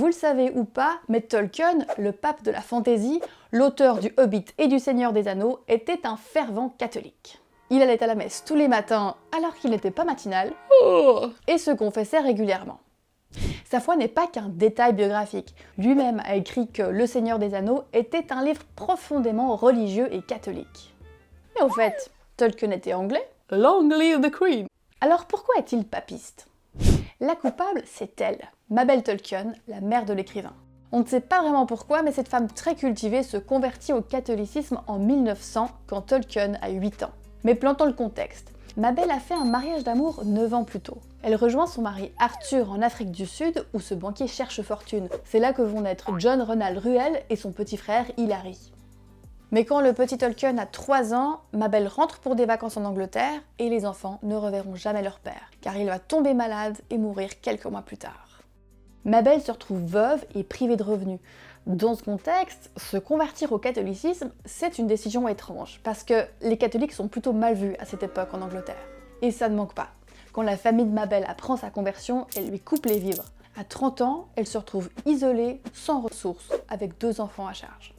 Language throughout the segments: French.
Vous le savez ou pas, mais Tolkien, le pape de la fantaisie, l'auteur du Hobbit et du Seigneur des Anneaux, était un fervent catholique. Il allait à la messe tous les matins alors qu'il n'était pas matinal et se confessait régulièrement. Sa foi n'est pas qu'un détail biographique. Lui-même a écrit que Le Seigneur des Anneaux était un livre profondément religieux et catholique. Mais au fait, Tolkien était anglais. Long live the Queen! Alors pourquoi est-il papiste? La coupable, c'est elle, Mabel Tolkien, la mère de l'écrivain. On ne sait pas vraiment pourquoi, mais cette femme très cultivée se convertit au catholicisme en 1900, quand Tolkien a 8 ans. Mais plantons le contexte. Mabel a fait un mariage d'amour 9 ans plus tôt. Elle rejoint son mari Arthur en Afrique du Sud, où ce banquier cherche fortune. C'est là que vont naître John Renald Ruel et son petit frère Hilary. Mais quand le petit Tolkien a 3 ans, Mabel rentre pour des vacances en Angleterre et les enfants ne reverront jamais leur père, car il va tomber malade et mourir quelques mois plus tard. Mabel se retrouve veuve et privée de revenus. Dans ce contexte, se convertir au catholicisme, c'est une décision étrange, parce que les catholiques sont plutôt mal vus à cette époque en Angleterre. Et ça ne manque pas. Quand la famille de Mabel apprend sa conversion, elle lui coupe les vivres. À 30 ans, elle se retrouve isolée, sans ressources, avec 2 enfants à charge.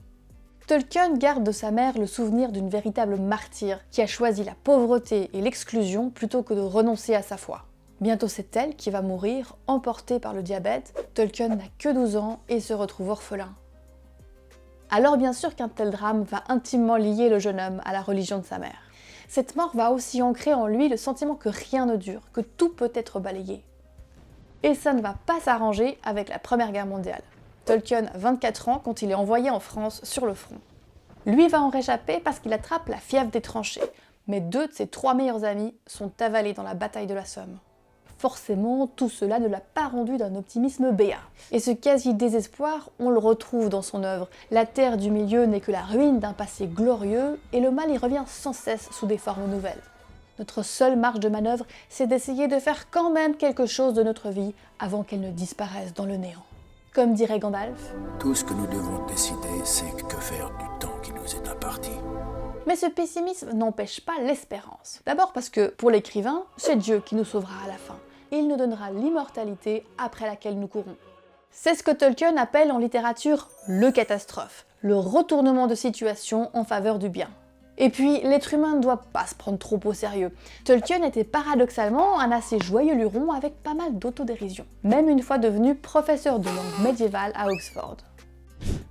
Tolkien garde de sa mère le souvenir d'une véritable martyre qui a choisi la pauvreté et l'exclusion plutôt que de renoncer à sa foi. Bientôt c'est elle qui va mourir, emportée par le diabète. Tolkien n'a que 12 ans et se retrouve orphelin. Alors bien sûr qu'un tel drame va intimement lier le jeune homme à la religion de sa mère. Cette mort va aussi ancrer en lui le sentiment que rien ne dure, que tout peut être balayé. Et ça ne va pas s'arranger avec la Première Guerre mondiale. Tolkien a 24 ans quand il est envoyé en France sur le front. Lui va en réchapper parce qu'il attrape la fièvre des tranchées, mais 2 de ses 3 meilleurs amis sont avalés dans la bataille de la Somme. Forcément, tout cela ne l'a pas rendu d'un optimisme béat. Et ce quasi-désespoir, on le retrouve dans son œuvre. La Terre du Milieu n'est que la ruine d'un passé glorieux, et le mal y revient sans cesse sous des formes nouvelles. Notre seule marge de manœuvre, c'est d'essayer de faire quand même quelque chose de notre vie avant qu'elle ne disparaisse dans le néant. Comme dirait Gandalf, tout ce que nous devons décider, c'est que faire du temps qui nous est imparti. Mais ce pessimisme n'empêche pas l'espérance. D'abord parce que, pour l'écrivain, c'est Dieu qui nous sauvera à la fin. Il nous donnera l'immortalité après laquelle nous courons. C'est ce que Tolkien appelle en littérature le catastrophe, le retournement de situation en faveur du bien. Et puis, l'être humain ne doit pas se prendre trop au sérieux. Tolkien était paradoxalement un assez joyeux luron avec pas mal d'autodérision. Même une fois devenu professeur de langue médiévale à Oxford.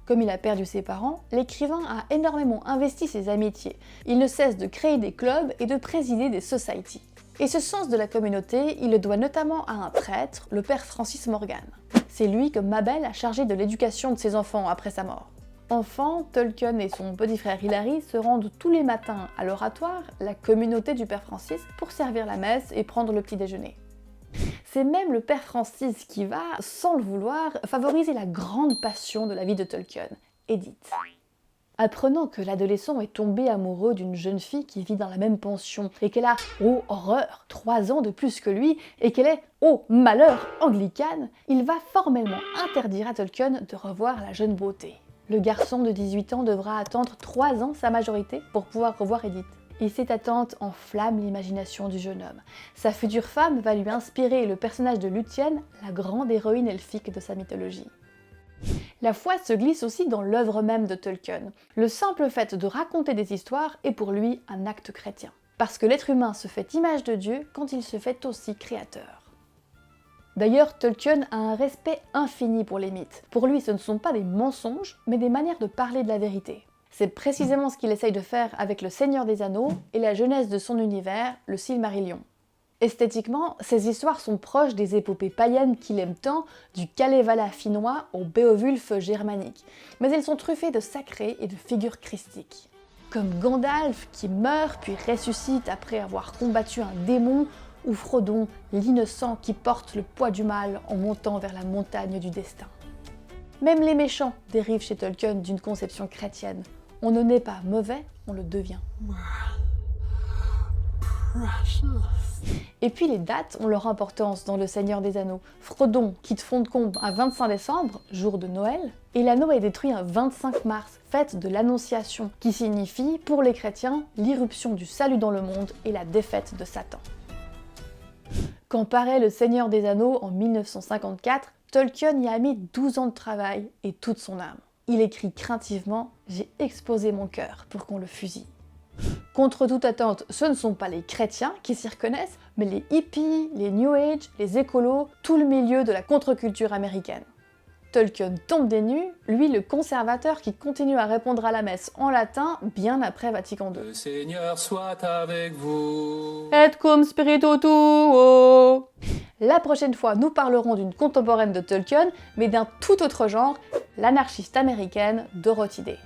Comme il a perdu ses parents, l'écrivain a énormément investi ses amitiés. Il ne cesse de créer des clubs et de présider des societies. Et ce sens de la communauté, il le doit notamment à un prêtre, le père Francis Morgan. C'est lui que Mabel a chargé de l'éducation de ses enfants après sa mort. Enfant, Tolkien et son petit frère Hilary se rendent tous les matins à l'oratoire, la communauté du père Francis, pour servir la messe et prendre le petit déjeuner. C'est même le père Francis qui va, sans le vouloir, favoriser la grande passion de la vie de Tolkien, Edith. Apprenant que l'adolescent est tombé amoureux d'une jeune fille qui vit dans la même pension et qu'elle a, oh horreur, 3 ans de plus que lui et qu'elle est, oh malheur, anglicane, il va formellement interdire à Tolkien de revoir la jeune beauté. Le garçon de 18 ans devra attendre 3 ans sa majorité pour pouvoir revoir Edith. Et cette attente enflamme l'imagination du jeune homme. Sa future femme va lui inspirer le personnage de Lúthien, la grande héroïne elfique de sa mythologie. La foi se glisse aussi dans l'œuvre même de Tolkien. Le simple fait de raconter des histoires est pour lui un acte chrétien. Parce que l'être humain se fait image de Dieu quand il se fait aussi créateur. D'ailleurs, Tolkien a un respect infini pour les mythes. Pour lui, ce ne sont pas des mensonges, mais des manières de parler de la vérité. C'est précisément ce qu'il essaye de faire avec Le Seigneur des Anneaux et la genèse de son univers, le Silmarillion. Esthétiquement, ces histoires sont proches des épopées païennes qu'il aime tant, du Kalevala finnois au Beowulf germanique, mais elles sont truffées de sacrés et de figures christiques. Comme Gandalf qui meurt puis ressuscite après avoir combattu un démon, ou Frodon, l'innocent qui porte le poids du mal en montant vers la montagne du destin. Même les méchants dérivent chez Tolkien d'une conception chrétienne. On ne naît pas mauvais, on le devient. Et puis les dates ont leur importance dans Le Seigneur des Anneaux. Frodon quitte Fontcombe un 25 décembre, jour de Noël, et l'anneau est détruit un 25 mars, fête de l'Annonciation, qui signifie, pour les chrétiens, l'irruption du salut dans le monde et la défaite de Satan. Quand paraît Le Seigneur des Anneaux en 1954, Tolkien y a mis 12 ans de travail et toute son âme. Il écrit craintivement « J'ai exposé mon cœur pour qu'on le fusille ». Contre toute attente, ce ne sont pas les chrétiens qui s'y reconnaissent, mais les hippies, les New Age, les écolos, tout le milieu de la contre-culture américaine. Tolkien tombe des nues, lui le conservateur qui continue à répondre à la messe en latin bien après Vatican II. Le Seigneur soit avec vous. Et cum spiritu tuo. La prochaine fois, nous parlerons d'une contemporaine de Tolkien, mais d'un tout autre genre, l'anarchiste américaine Dorothy Day.